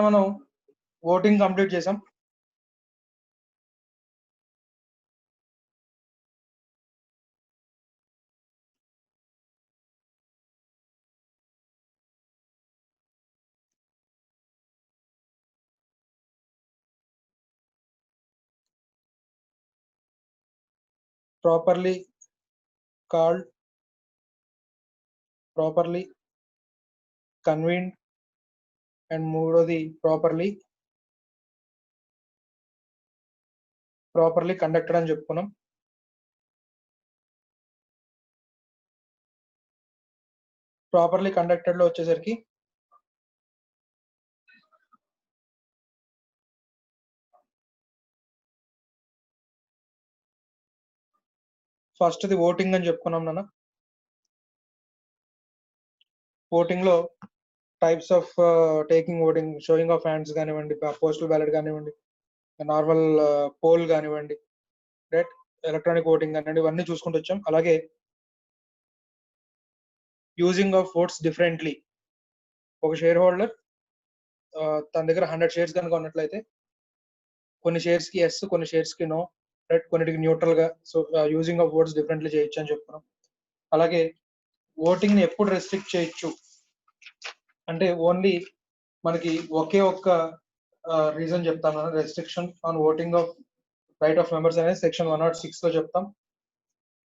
మనం voting complete చేసాం. Properly called, properly convened, and మూడోది properly conducted అని చెప్పుకున్నాం. ప్రాపర్లీ కండక్టెడ్ లో వచ్చేసరికి ఫస్ట్ ది ఓటింగ్ అని చెప్పుకున్నాం నాన్న. ఓటింగ్ లో types of taking voting, showing of hands కానివ్వండి, పోస్టల్ బ్యాలెట్ కానివ్వండి, నార్మల్ పోల్ కానివ్వండి, రైట్, ఎలక్ట్రానిక్ ఓటింగ్ కానివ్వండి, ఇవన్నీ చూసుకుంటూ వచ్చాం. అలాగే యూజింగ్ ఆఫ్ ఓట్స్ డిఫరెంట్లీ. ఒక షేర్ హోల్డర్ తన దగ్గర 100 షేర్స్ కనుక ఉన్నట్లయితే కొన్ని షేర్స్ కి ఎస్, కొన్ని షేర్స్ కి నో, రైట్, కొన్నిటికి న్యూట్రల్ గా. So using of votes differently చేయొచ్చు అని చెప్పుకున్నాం. అలాగే ఓటింగ్ ని ఎప్పుడు రెస్ట్రిక్ట్ చేయొచ్చు అంటే ఓన్లీ మనకి ఒకే ఒక్క రీజన్ చెప్తాం. Restriction on voting of right of members అనేది సెక్షన్ 106 లో చెప్తాం.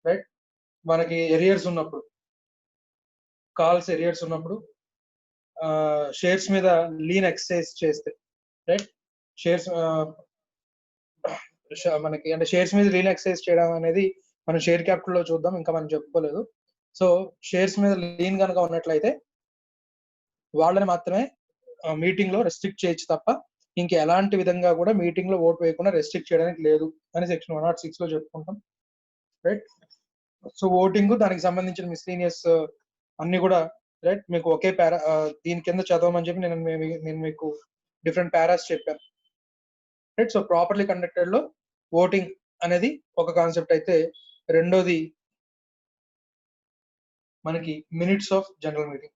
రైట్, మనకి ఎరియర్స్ ఉన్నప్పుడు, కాల్స్ ఎరియర్స్ ఉన్నప్పుడు షేర్స్ మీద లీన్ ఎక్సైజ్ చేస్తే, రైట్, షేర్స్ మనకి అంటే షేర్స్ మీద లీన్ ఎక్సైజ్ చేయడం అనేది మనం షేర్ క్యాపిటల్ లో చూద్దాం, ఇంకా మనం చెప్పుకోలేదు. సో షేర్స్ మీద లీన్ కనుక ఉన్నట్లయితే వాళ్ళని మాత్రమే మీటింగ్ లో రెస్ట్రిక్ట్ చేయొచ్చు తప్ప ఇంకా ఎలాంటి విధంగా కూడా మీటింగ్ లో ఓటు వేయకుండా రెస్ట్రిక్ట్ చేయడానికి లేదు అని సెక్షన్ 106 లో చెప్పుకుంటాం. రైట్, సో ఓటింగ్ దానికి సంబంధించిన మిస్లీనియస్ అన్ని కూడా రైట్ మీకు ఒకే పారా దీని కింద చదవమని చెప్పి నేను మీకు డిఫరెంట్ పారాస్ చెప్పాను. రైట్, సో ప్రాపర్లీ కండక్టెడ్ లో ఓటింగ్ అనేది ఒక కాన్సెప్ట్ అయితే, రెండోది మనకి minutes of general meeting.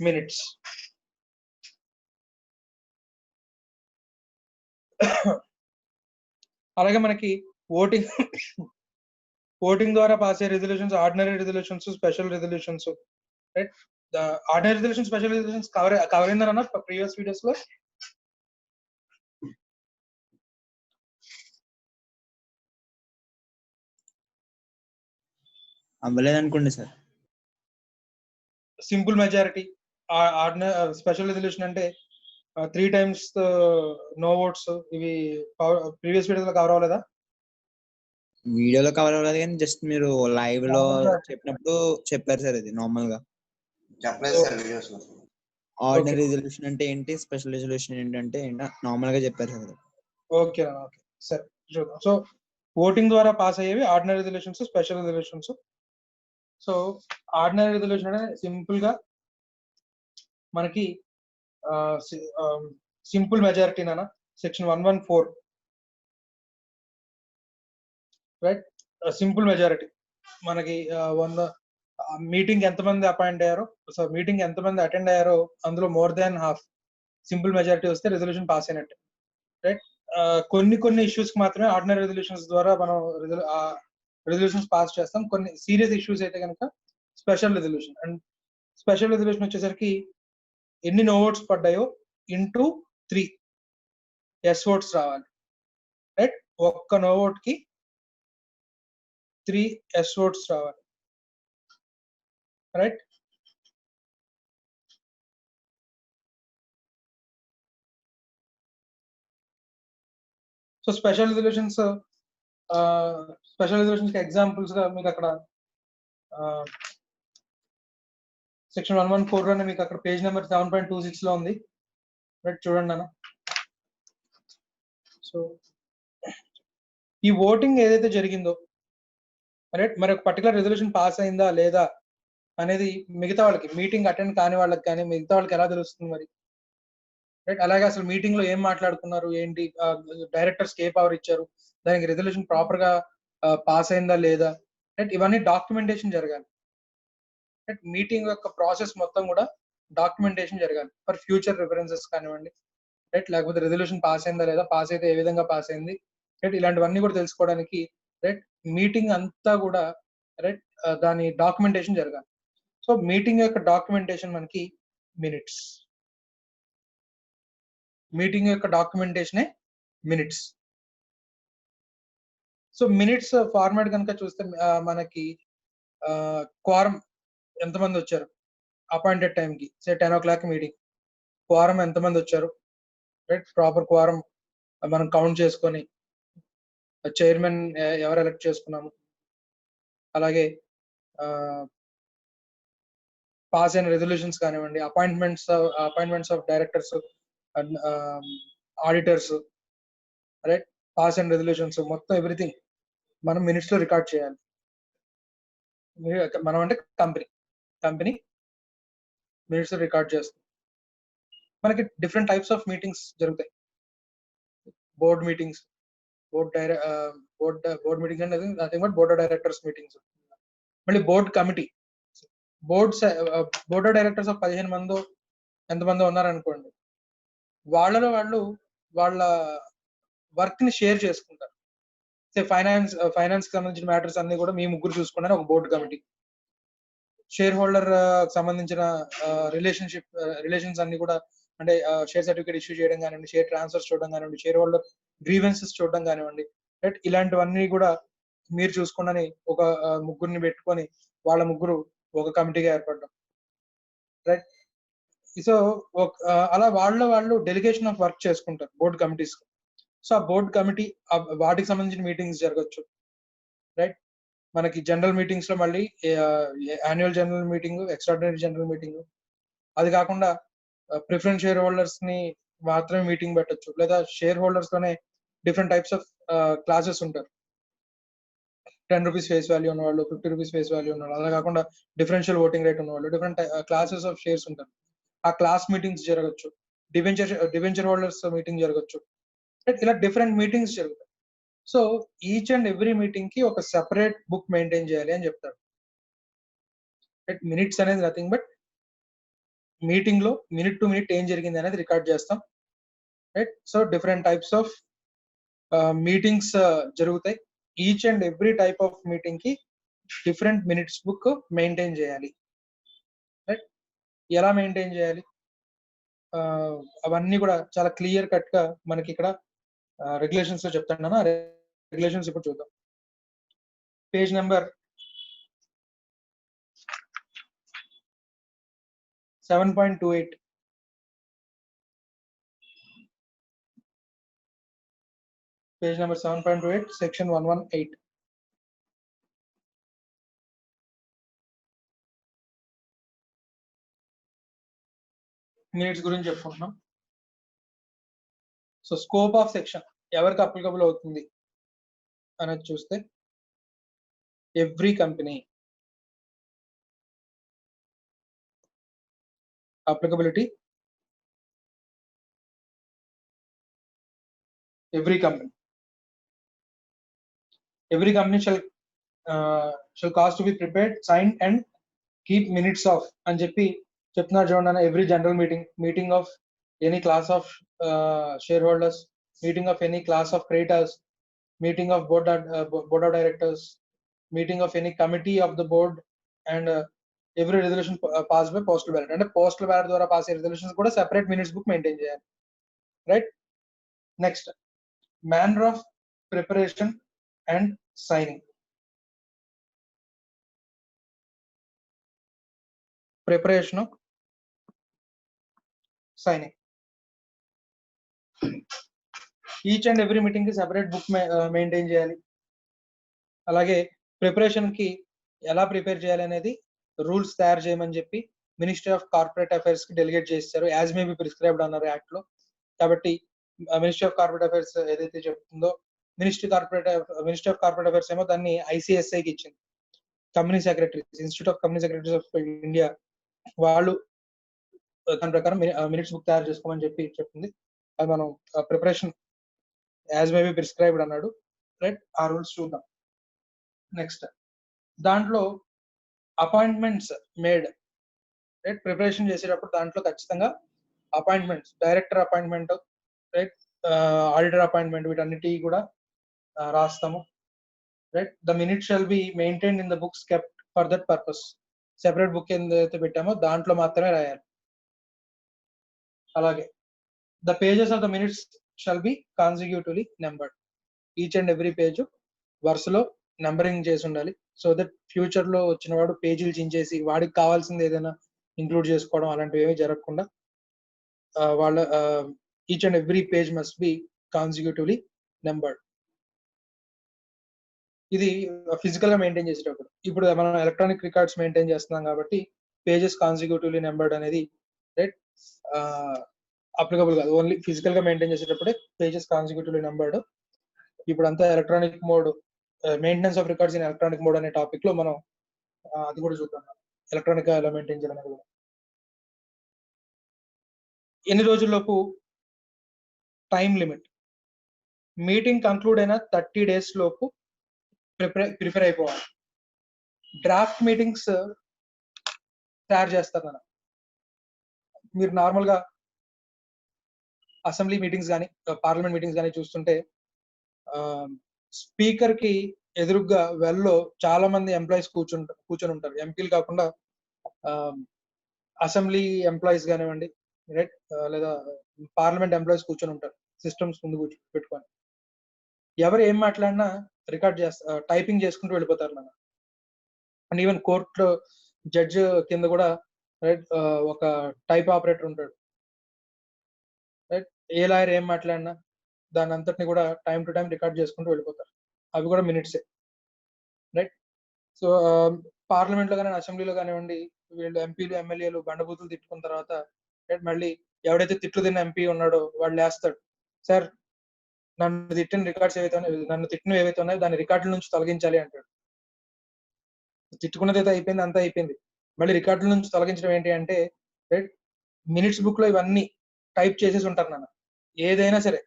Minutes అలాగే మనకి ఓటింగ్ ద్వారా పాస్ అయ్యే resolutions, ordinary resolutions, special resolutions. Right, ordinary resolution, special resolutions cover అయిందన్న ప్రీవియస్ వీడియోస్ లో. అవ్వలేదు అనుకోండి sir. Simple majority, special resolution అంటే 3 times నో ఓట్స్, ఇవి ప్రీవియస్ వీడియోస్ లో కవర్ అవ్వలేదా? వీడియోలో కవర్ అవ్వలేదు కానీ జస్ట్ మీరు లైవ్ లో చెప్పినప్పుడు చెప్పారు సార్. ఇది నార్మల్ గా చెప్పలేదు సార్ వీడియోస్ లో. ఆర్డినరీ రెజల్యూషన్ అంటే ఏంటి, స్పెషల్ రెజల్యూషన్ ఏంటంటే నార్మల్ గా చెప్పారు సార్. ఓకే ఓకే సరే చూద్దాం. సో ఓటింగ్ ద్వారా పాస్ అయ్యేవి ordinary resolutions, special resolutions. So ordinary resolution అంటే సింపుల్ గా మనకి సింపుల్ మెజారిటీ నానా, సెక్షన్ 114. రైట్, సింపుల్ మెజారిటీ మనకి 100 మీటింగ్ ఎంతమంది అపాయింట్ అయ్యారో, సో మీటింగ్ ఎంతమంది అటెండ్ అయ్యారో అందులో more than half simple majority వస్తే రెజల్యూషన్ పాస్ అయినట్టు. రైట్, కొన్ని ఇష్యూస్ కి మాత్రమే ఆర్డినరీ రెజల్యూషన్స్ ద్వారా మనం రెజల్యూషన్స్ పాస్ చేస్తాం. కొన్ని సీరియస్ ఇష్యూస్ అయితే కనుక special resolution. And special resolution వచ్చేసరికి ఎన్ని నో ఓట్స్ పడ్డాయో ఇంటూ 3 ఎస్ ఓట్స్ రావాలి. రైట్, ఒక్క నో ఓట్ కి 3 ఎస్ ఓట్స్ రావాలి. రైట్, సో స్పెషల్ రెజల్యూషన్స్ కి ఎగ్జాంపుల్స్ గా మీకు అక్కడ సెక్షన్ 114 లోనే మీకు అక్కడ పేజ్ నెంబర్ 7.26 లో ఉంది. రైట్, చూడండి అన్న. సో ఈ ఓటింగ్ ఏదైతే జరిగిందో, రైట్, మరి ఒక పర్టికులర్ రెజల్యూషన్ పాస్ అయిందా లేదా అనేది మిగతా వాళ్ళకి, మీటింగ్ అటెండ్ కాని వాళ్ళకి కానీ మిగతా వాళ్ళకి ఎలా తెలుస్తుంది మరి? రైట్, అలాగే అసలు మీటింగ్ లో ఏం మాట్లాడుకున్నారు, ఏంటి, డైరెక్టర్స్ ఏ పవర్ ఇచ్చారు, దానికి రెజల్యూషన్ ప్రాపర్ గా పాస్ అయిందా లేదా, రైట్, ఇవన్నీ డాక్యుమెంటేషన్ జరగాలి. రైట్. మీటింగ్ యొక్క ప్రాసెస్ మొత్తం కూడా డాక్యుమెంటేషన్ జరగాలి ఫర్ ఫ్యూచర్ రిఫరెన్సెస్ కానివ్వండి, రైట్. లేకపోతే రెజల్యూషన్ పాస్ అయిందా లేదా, పాస్ అయితే ఏ విధంగా పాస్ అయింది, రైట్. ఇలాంటివన్నీ కూడా తెలుసుకోవడానికి రైట్ మీటింగ్ అంతా కూడా రైట్ దాని డాక్యుమెంటేషన్ జరగాలి. సో మీటింగ్ యొక్క డాక్యుమెంటేషన్ మనకి మినిట్స్. మీటింగ్ యొక్క డాక్యుమెంటేషనే మినిట్స్. సో మినిట్స్ ఫార్మాట్ కనుక చూస్తే మనకి క్వారం ఎంతమంది వచ్చారు అపాయింటెడ్ టైంకి, సే 10 o'clock మీటింగ్, క్వారం ఎంతమంది వచ్చారు, రైట్. ప్రాపర్ క్వారం మనం కౌంట్ చేసుకొని చైర్మన్ ఎవరు ఎలక్ట్ చేసుకున్నాము, అలాగే పాస్ అయిన రెజల్యూషన్స్ కానివ్వండి, appointments of directors, auditors, right. Pass and resolutions మొత్తం ఎవ్రీథింగ్ మనం మినిట్స్ లో రికార్డ్ చేయాలి. మనం అంటే కంపెనీ మినిట్స్ లో రికార్డ్ చేస్తాం. మనకి డిఫరెంట్ టైప్స్ ఆఫ్ మీటింగ్స్ జరుగుతాయి. బోర్డ్ మీటింగ్స్, బోర్డ్ మీటింగ్ అంటే nothing but board of directors meetings. మళ్ళీ board committee, board of directors 15 మందో ఎంతమందో ఉన్నారనుకోండి, వాళ్ళలో వాళ్ళు వాళ్ళ వర్క్ ని షేర్ చేసుకుంటారు. ఫైనాన్స్ సంబంధించిన మ్యాటర్స్ అన్ని కూడా మీ ముగ్గురు చూసుకున్నారు ఒక బోర్డు కమిటీ. షేర్ హోల్డర్ సంబంధించిన రిలేషన్స్ అన్ని కూడా, అంటే షేర్ సర్టిఫికేట్ ఇష్యూ చేయడం కానివ్వండి, షేర్ ట్రాన్స్ఫర్స్ చూడడం కానివ్వండి, షేర్ హోల్డర్ గ్రీవెన్సెస్ చూడడం కానివ్వండి, రైట్. ఇలాంటివన్నీ కూడా మీరు చూసుకున్నని ఒక ముగ్గురిని పెట్టుకొని వాళ్ళ ముగ్గురు ఒక కమిటీగా ఏర్పడడం, రైట్. సో అలా వాళ్ళు డెలిగేషన్ ఆఫ్ వర్క్ చేసుకుంటారు బోర్డు కమిటీస్. సో ఆ బోర్డు కమిటీ వాటికి సంబంధించిన మీటింగ్స్ జరగచ్చు, రైట్. మనకి జనరల్ మీటింగ్స్ లో మళ్ళీ annual general meeting, extraordinary general meeting, అది కాకుండా ప్రిఫరెన్స్ షేర్ హోల్డర్స్ ని మాత్రమే మీటింగ్ పెట్టచ్చు, లేదా షేర్ హోల్డర్స్ లోనే డిఫరెంట్ టైప్స్ ఆఫ్ క్లాసెస్ ఉంటారు. 10 రూపీస్ ఫేస్ వాల్యూ ఉన్నవాళ్ళు, 50 రూపీస్ ఫేస్ వాల్యూ ఉన్నవాళ్ళు, అలా కాకుండా డిఫరెన్షియల్ ఓటింగ్ రేట్ ఉన్నవాళ్ళు, డిఫరెంట్ క్లాసెస్ ఆఫ్ షేర్స్ ఉంటారు. ఆ క్లాస్ మీటింగ్స్ జరగచ్చు, డిబెంచర్ హోల్డర్స్ మీటింగ్ జరగచ్చు, ఇలా డిఫరెంట్ మీటింగ్స్ జరుగుతాయి. So each and every meeting కి ఒక సెపరేట్ బుక్ మెయింటైన్ చేయాలి అని చెప్తారు. మినిట్స్ అనేది నథింగ్ బట్ మీటింగ్ లో మినిట్ టు మినిట్ ఏం జరిగింది అనేది రికార్డ్ చేస్తాం, right. So different types of meetings జరుగుతాయి. Each and every type of meeting కి డిఫరెంట్ మినిట్స్ బుక్ మెయింటైన్ చేయాలి, రైట్. ఎలా మెయింటైన్ చేయాలి అవన్నీ కూడా చాలా క్లియర్ కట్ గా మనకి ఇక్కడ రెగ్యులేషన్స్ లో చెప్తాను. ఆ రెగ్యులేషన్స్ ఇప్పుడు చూద్దాం. Page number 7.28. Page number 7.28, section 118. Minutes గురించి చెప్పుకుంటున్నాం. సో స్కోప్ ఆఫ్ సెక్షన్ ఎవరికి అప్లికబుల్ అవుతుంది అనేది చూస్తే, every company applicability, every company shall cause to be prepared, signed and keep minutes of అని చెప్పి చెప్తున్నారు చూడండి. Every general meeting of any class of share holders, meeting of any class of creditors, meeting of board of directors, meeting of any committee of the board, and every resolution passed by postal ballot. అంటే postal ballot ద్వారా pass అయ్యే resolutions కూడా separate minutes book maintain చేయాలి, right. Next, manner of preparation and signing. Preparation, signing. Each and every meeting కి separate book maintain చేయాలి. అలాగే preparation కి ఎలా ప్రిపేర్ చేయాలి అనేది రూల్స్ తయారు చేయమని చెప్పి మినిస్ట్రీ ఆఫ్ కార్పొరేట్ అఫైర్స్ కి డెలిగేట్ చేస్తారు. యాజ్ మే బి ప్రిస్క్రైబ్డ్ అన్నారు యాక్ట్ లో. కాబట్టి మినిస్ట్రీ ఆఫ్ కార్పొరేట్ అఫైర్స్ ఏదైతే చెప్తుందో, మినిస్ట్రీ ఆఫ్ కార్పొరేట్ అఫైర్స్ ఏమో దాన్ని ICSI కి ఇచ్చింది. Company secretaries, institute of company secretaries of India వాళ్ళు దాని ప్రకారం మినిట్స్ బుక్ తయారు చేసుకోమని చెప్పి చెప్తుంది. అది మనం preparation as may be prescribed అన్నాడు, రైట్. ఆ రూల్స్ చూద్దాం. నెక్స్ట్, దాంట్లో అపాయింట్మెంట్స్ మేడ్, రైట్, ప్రిపరేషన్ చేసేటప్పుడు దాంట్లో ఖచ్చితంగా appointments, director appointment, right, auditor appointment, వీటన్నిటి కూడా రాస్తాము, right. The minute shall be maintained in the books kept for that purpose. Separate book ఏదైతే పెట్టామో దాంట్లో మాత్రమే రాయాలి. అలాగే the pages of the minutes shall be consecutively numbered. Each and every page వరుసలో నెంబరింగ్ చేసి ఉండాలి. సో దట్ ఫ్యూచర్ లో వచ్చిన వాడు పేజీలు చించేసి వాడికి కావాల్సింది ఏదైనా ఇంక్లూడ్ చేసుకోవడం అలాంటివి ఏమీ జరగకుండా వాళ్ళ each and every page must be consecutively numbered. ఇది ఫిజికల్ గా మెయింటైన్ చేసేటప్పుడు. ఇప్పుడు మనం ఎలక్ట్రానిక్ రికార్డ్స్ మెయింటైన్ చేస్తున్నాం కాబట్టి పేజెస్ కాన్సిక్యూటివ్లీ నెంబర్డ్ అనేది రైట్ అప్లికబుల్ కాదు. ఓన్లీ ఫిజికల్ గా మెయింటైన్ చేసేటప్పుడే పేజెస్ కాన్సిక్యూటివ్లీ నెంబర్డ్. ఇప్పుడు అంతా electronic mode, maintenance of records in electronic mode అనే టాపిక్ లో మనం అది కూడా చూద్దాం. ఎలక్ట్రానిక్ గా ఎలా మెయింటైన్ చేయాలనేది కూడా. ఎన్ని రోజుల్లోపు టైం లిమిట్, మీటింగ్ కంక్లూడ్ అయిన 30 days లోపు ప్రిపేర్ అయిపోవాలి. డ్రాఫ్ట్ మీటింగ్స్ తయారు చేస్తారు మనం. మీరు నార్మల్ గా అసెంబ్లీ మీటింగ్స్ కానీ పార్లమెంట్ మీటింగ్స్ కానీ చూస్తుంటే స్పీకర్ కి ఎదురుగా వెల్లో చాలా మంది ఎంప్లాయీస్ కూర్చొని ఉంటారు. ఎంపీలు కాకుండా అసెంబ్లీ ఎంప్లాయీస్ కానివ్వండి, రైట్, లేదా పార్లమెంట్ ఎంప్లాయీస్ కూర్చొని ఉంటారు సిస్టమ్స్ ముందు పెట్టుకొని. ఎవరు ఏం మాట్లాడినా రికార్డ్ టైపింగ్ చేసుకుంటూ వెళ్ళిపోతారు నాన్న. అండ్ ఈవెన్ కోర్టులో జడ్జ్ కింద కూడా రైట్ ఒక టైప్ ఆపరేటర్ ఉంటాడు, రైట్. ఏ లాయర్ ఏం మాట్లాడినా దాని అంతటిని కూడా టైం టు టైం రికార్డ్ చేసుకుంటూ వెళ్ళిపోతారు. అవి కూడా మినిట్సే, రైట్. సో పార్లమెంట్ లో కానీ అసెంబ్లీలో కానివ్వండి, వీళ్ళు ఎంపీలు ఎమ్మెల్యేలు బండబూతులు తిట్టుకున్న తర్వాత రైట్ మళ్ళీ ఎవడైతే తిట్లు తిన్న ఎంపీ ఉన్నాడో వాడు లేస్తాడు, సార్ నన్ను తిట్టిన రికార్డ్స్ ఏవైతే ఉన్నాయో, నన్ను తిట్టినవి ఏవైతే ఉన్నాయో దాని రికార్డుల నుంచి తొలగించాలి అంటాడు. తిట్టుకున్నది అయితే అయిపోయింది, అంతా అయిపోయింది, మళ్ళీ రికార్డుల నుంచి తొలగించడం ఏంటి అంటే రైట్ మినిట్స్ బుక్ లో ఇవన్నీ టైప్ చేసేసి ఉంటారు నాన్న. ఏదైనా సరే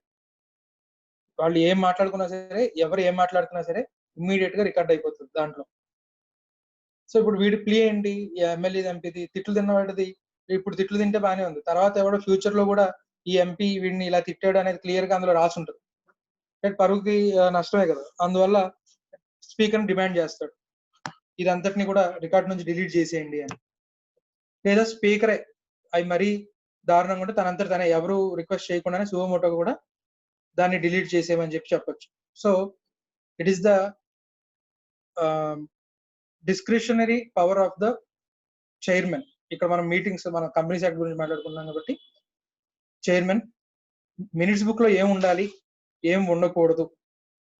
వాళ్ళు ఏం మాట్లాడుకున్నా సరే, ఎవరు ఏం మాట్లాడుకున్నా సరే ఇమ్మీడియట్ గా రికార్డ్ అయిపోతుంది దాంట్లో. సో ఇప్పుడు వీడి ప్లే ఏంటి, ఎమ్మెల్యే ఎంపీది తిట్లు తిన్నవాడిది ఇప్పుడు తిట్లు తింటే బానే ఉంది, తర్వాత ఎవడో ఫ్యూచర్ లో కూడా ఈ ఎంపీ వీడిని ఇలా తిట్టాడు అనేది క్లియర్ గా అందులో రాసి ఉంటుంది. పరుగుకి నష్టమే కదా. అందువల్ల స్పీకర్ డిమాండ్ చేస్తాడు ఇదంతటిని కూడా రికార్డ్ నుంచి డిలీట్ చేసేయండి అని. లేదా స్పీకరే అవి మరీ దారుణంగా ఉంటే తనంతట తనే ఎవరు రిక్వెస్ట్ చేయకుండానే సువోమోటో కూడా దాన్ని డిలీట్ చేసేయమని చెప్పొచ్చు. So it is the discretionary power of the chairman. ఇక్కడ మనం మీటింగ్స్, మన కంపెనీస్ యాక్ట్ గురించి మాట్లాడుకున్నాం కాబట్టి చైర్మన్ మినిట్స్ బుక్ లో ఏం ఉండాలి ఏం ఉండకూడదు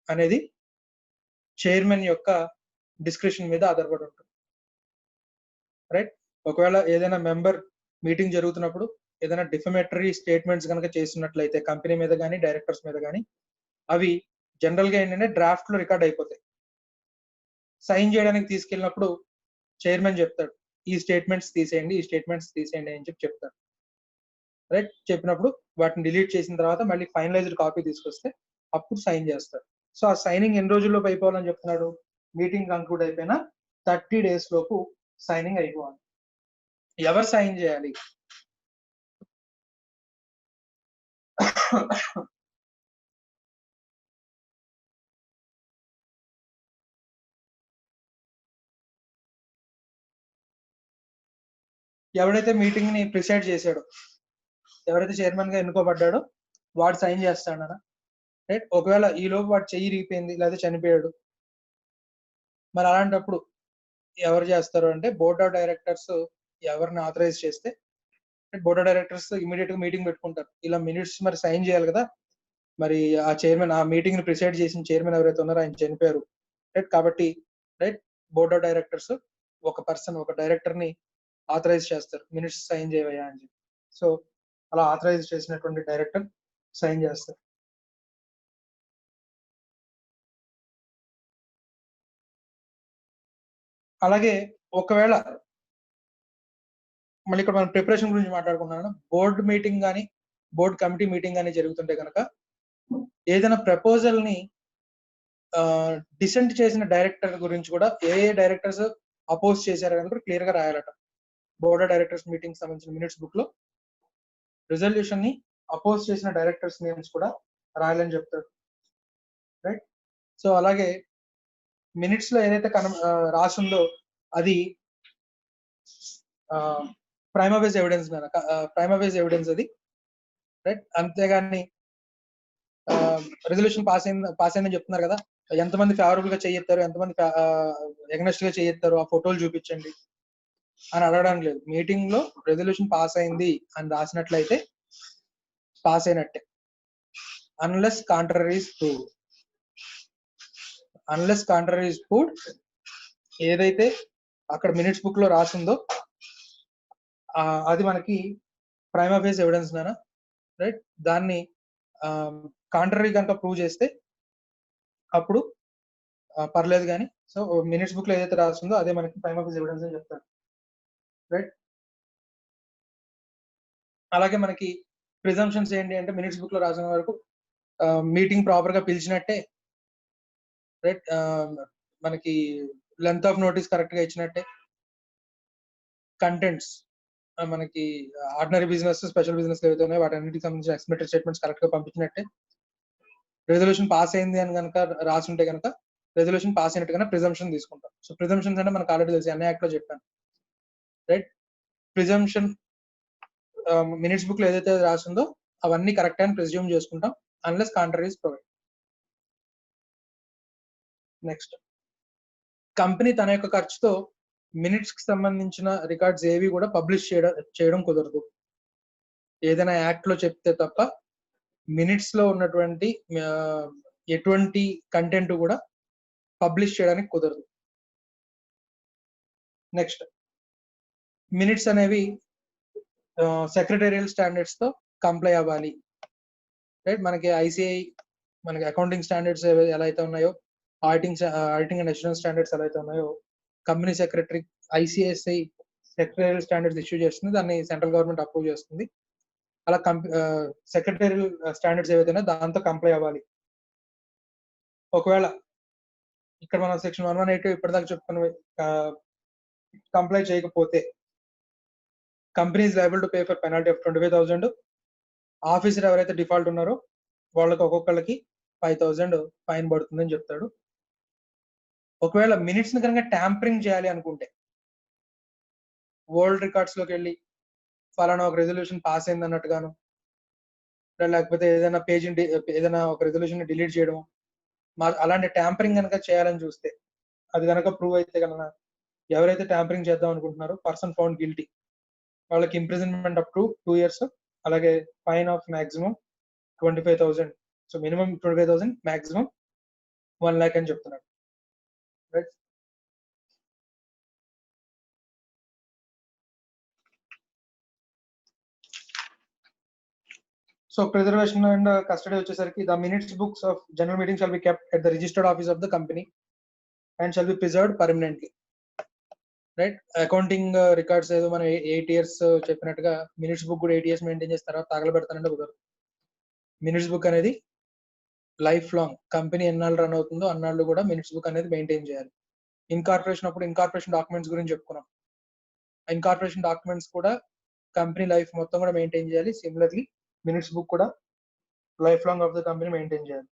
అనేది చైర్మన్ యొక్క డిస్క్రిప్షన్ మీద ఆధారపడి ఉంటుంది, రైట్. ఒకవేళ ఏదైనా మెంబర్ మీటింగ్ జరుగుతున్నప్పుడు ఏదైనా డిఫమేటరీ స్టేట్మెంట్స్ కనుక చేస్తున్నట్లయితే కంపెనీ మీద కానీ డైరెక్టర్స్ మీద కానీ అవి జనరల్ గా ఏంటంటే డ్రాఫ్ట్ లో రికార్డ్ అయిపోతాయి. సైన్ చేయడానికి తీసుకెళ్ళినప్పుడు చైర్మన్ చెప్తాడు ఈ స్టేట్మెంట్స్ తీసేయండి, ఈ స్టేట్మెంట్స్ తీసేయండి అని చెప్తాడు, రైట్. చెప్పినప్పుడు వాటిని డిలీట్ చేసిన తర్వాత మళ్ళీ ఫైనలైజ్డ్ కాపీ తీసుకొస్తే అప్పుడు సైన్ చేస్తారు. సో ఆ సైనింగ్ ఎన్ని రోజుల్లోపు అయిపోవాలని చెప్తున్నాడు, మీటింగ్ కంక్లూడ్ అయిపోయినా 30 days లోపు సైనింగ్ అయిపోవాలి. ఎవరు సైన్ చేయాలి, ఎవడైతే మీటింగ్ ని ప్రిసైడ్ చేశాడో, ఎవరైతే చైర్మన్ గా ఎన్నుకోబడ్డాడో వాడు సైన్ చేస్తాడనా, రైట్. ఒకవేళ ఈ లోపు వాడు చెయ్యి ఇరిగిపోయింది లేదా చనిపోయాడు, మరి అలాంటప్పుడు ఎవరు చేస్తారు అంటే బోర్డ్ ఆఫ్ డైరెక్టర్స్ ఎవరిని ఆథరైజ్ చేస్తే బోర్డ్ ఆఫ్ డైరెక్టర్స్ ఇమీడియట్ గా మీటింగ్ పెట్టుకుంటారు. ఇలా మినిట్స్ మరి సైన్ చేయాలి కదా, మరి ఆ చైర్మన్, ఆ మీటింగ్ ని ప్రిసైడ్ చేసిన చైర్మన్ ఎవరైతే ఉన్నారో ఆయన చనిపోయారు, రైట్. కాబట్టి రైట్ బోర్డ్ ఆఫ్ డైరెక్టర్స్ ఒక డైరెక్టర్ ని ఆథరైజ్ చేస్తారు మినిట్స్ సైన్ చేయవయ్యా అని చెప్పి. సో అలా ఆథరైజ్ చేసినటువంటి డైరెక్టర్ సైన్ చేస్తారు. అలాగే ఒకవేళ మళ్ళీ ఇక్కడ మనం ప్రిపరేషన్ గురించి మాట్లాడుకున్నాను, బోర్డు మీటింగ్ కానీ బోర్డు కమిటీ మీటింగ్ కానీ జరుగుతుంటే కనుక ఏదైనా ప్రపోజల్ ని డిసెంట్ చేసిన డైరెక్టర్ గురించి కూడా ఏ డైరెక్టర్స్ అపోజ్ చేశారు అని కూడా క్లియర్ గా రాయాలట. బోర్డ్ ఆఫ్ డైరెక్టర్స్ మీటింగ్ సంబంధించిన మినిట్స్ బుక్ లో రిజల్యూషన్ ని అపోజ్ చేసిన డైరెక్టర్స్ నేమ్స్ కూడా రాయాలని చెప్తారు. రైట్. సో అలాగే మినిట్స్ లో ఏదైతే రాసిందో అది ప్రైమా బేస్ ఎవిడెన్స్ అది. రైట్. అంతేగాని రెజల్యూషన్ పాస్ అయిందని చెప్తున్నారు కదా, ఎంతమంది ఫేవరబుల్ గా చేయెత్తారు, ఎంతమంది ఎగ్నెస్ట్ గా చేయెత్తారు, ఆ ఫోటోలు చూపించండి అని అడగడానికి లేదు. మీటింగ్ లో రెజల్యూషన్ పాస్ అయింది అని రాసినట్లయితే పాస్ అయినట్టే, unless contrary is proved. Unless contrary is proved, ఏదైతే అక్కడ మినిట్స్ బుక్ లో రాసిందో అది మనకి ప్రైమా ఫేస్ ఎవిడెన్స్ నానా. రైట్. దాన్ని కాంట్రరీ కనుక ప్రూవ్ చేస్తే అప్పుడు పర్లేదు కానీ, సో మినిట్స్ బుక్ లో ఏదైతే రాస్తుందో అదే మనకి ప్రైమా ఫేస్ ఎవిడెన్స్ అని చెప్తారు. రైట్. అలాగే మనకి ప్రిజంప్షన్స్ ఏంటి అంటే మినిట్స్ బుక్ లో రాసిన వరకు మీటింగ్ ప్రాపర్ గా పిలిచినట్టే. రైట్. మనకి లెంత్ ఆఫ్ నోటీస్ కరెక్ట్ గా ఇచ్చినట్టే. కంటెంట్స్ మనకి ఆర్డినరీ బిజినెస్, స్పెషల్ బిజినెస్ ఏవైతే ఉన్నాయో వాటన్నిటికి సంబంధించిన ఎక్స్పెక్టెడ్ స్టేట్మెంట్స్ కరెక్ట్ గా పంపించినట్టే. రెజల్యూషన్ పాస్ అయింది అని కనుక రాసుంటే కనుక రెజల్యూషన్ పాస్ అయినట్టుగానే ప్రిజంప్షన్ తీసుకుంటాం. సో ప్రిజంప్షన్స్ అంటే మనకు ఆల్రెడీ తెలిసి అన్ని యాక్ట్ లో చెప్పాను. రైట్. ప్రిజంప్షన్ మినిట్స్ బుక్ లో ఏదైతే రాసిందో అవన్నీ కరెక్ట్ అని ప్రిజ్యూమ్ చేసుకుంటాం, unless contrary is provide. Next, company తన యొక్క ఖర్చుతో మినిట్స్ కి సంబంధించిన రికార్డ్స్ ఏవి కూడా పబ్లిష్ చేయడం కుదరదు. ఏదైనా యాక్ట్ లో చెప్తే తప్ప మినిట్స్ లో ఉన్నటువంటి ఎటువంటి కంటెంట్ కూడా పబ్లిష్ చేయడానికి కుదరదు. నెక్స్ట్, మినిట్స్ అనేవి సెక్రటేరియల్ స్టాండర్డ్స్ తో కంప్లై అవ్వాలి. రైట్. మనకి ఐసిఐ, మనకి అకౌంటింగ్ స్టాండర్డ్స్ ఎలా అయితే ఉన్నాయో, ఆడిటింగ్ అండ్ అష్యూరెన్స్ స్టాండర్డ్స్ ఎలా అయితే ఉన్నాయో, company secretary ICICI secretarial standards issue చేస్తుంది, దాన్ని సెంట్రల్ గవర్నమెంట్ అప్రూవ్ చేస్తుంది. అలా సెక్రటేరియల్ స్టాండర్డ్స్ ఏవైతే దాంతో కంప్లై అవ్వాలి. ఒకవేళ ఇక్కడ మనం సెక్షన్ 118 ఇప్పటిదాకా చెప్పుకున్న కంప్లై చేయకపోతే company is liable to pay for penalty of 25,000. Officer ఎవరైతే డిఫాల్ట్ ఉన్నారో వాళ్ళకి ఒక్కొక్కరికి 5,000 ఫైన్ పడుతుందని చెప్తాడు. ఒకవేళ మినిట్స్ ని కనుక ట్యాంపరింగ్ చేయాలి అనుకుంటే, వరల్డ్ రికార్డ్స్ లోకి వెళ్ళి ఫలానా ఒక రెజల్యూషన్ పాస్ అయింది అన్నట్టుగాను, లేకపోతే ఏదైనా ఏదైనా ఒక రెజల్యూషన్ డిలీట్ చేయడం, అలాంటి ట్యాంపరింగ్ కనుక చేయాలని చూస్తే, అది కనుక ప్రూవ్ అయితే కనుక ఎవరైతే ట్యాంపరింగ్ చేద్దాం అనుకుంటున్నారో పర్సన్ ఫౌండ్ గిల్టీ, వాళ్ళకి ఇంప్రిజన్మెంట్ అప్ టు 2 years, అలాగే fine of maximum 25,000. So minimum 25,000, maximum 1 lakh అని చెప్తున్నాడు. Right. So preservation and custody వచ్చేసరికి the minutes books of general meeting shall be kept at the registered office of the company and shall be preserved permanently. Right. Accounting records ఏదో మనం 8 years చెప్పినట్టుగా minutes book కూడా 8 years maintain చేస్తారా, తగలబెడతానంటే కుదరదు. Minutes book అనేది life long, company ఎన్నాళ్ళు run అవుతుందో అన్నాళ్ళు కూడా మినిట్స్ బుక్ అనేది మెయింటైన్ చేయాలి. ఇన్కార్పొరేషన్ అప్పుడు ఇన్కార్పొరేషన్ డాక్యుమెంట్స్ గురించి చెప్పుకున్నాం. ఇన్కార్పొరేషన్ డాక్యుమెంట్స్ కూడా కంపెనీ లైఫ్ మొత్తం కూడా మెయింటైన్ చేయాలి. సిమిలర్లీ మినిట్స్ బుక్ కూడా life long off the company maintain చేయాలి.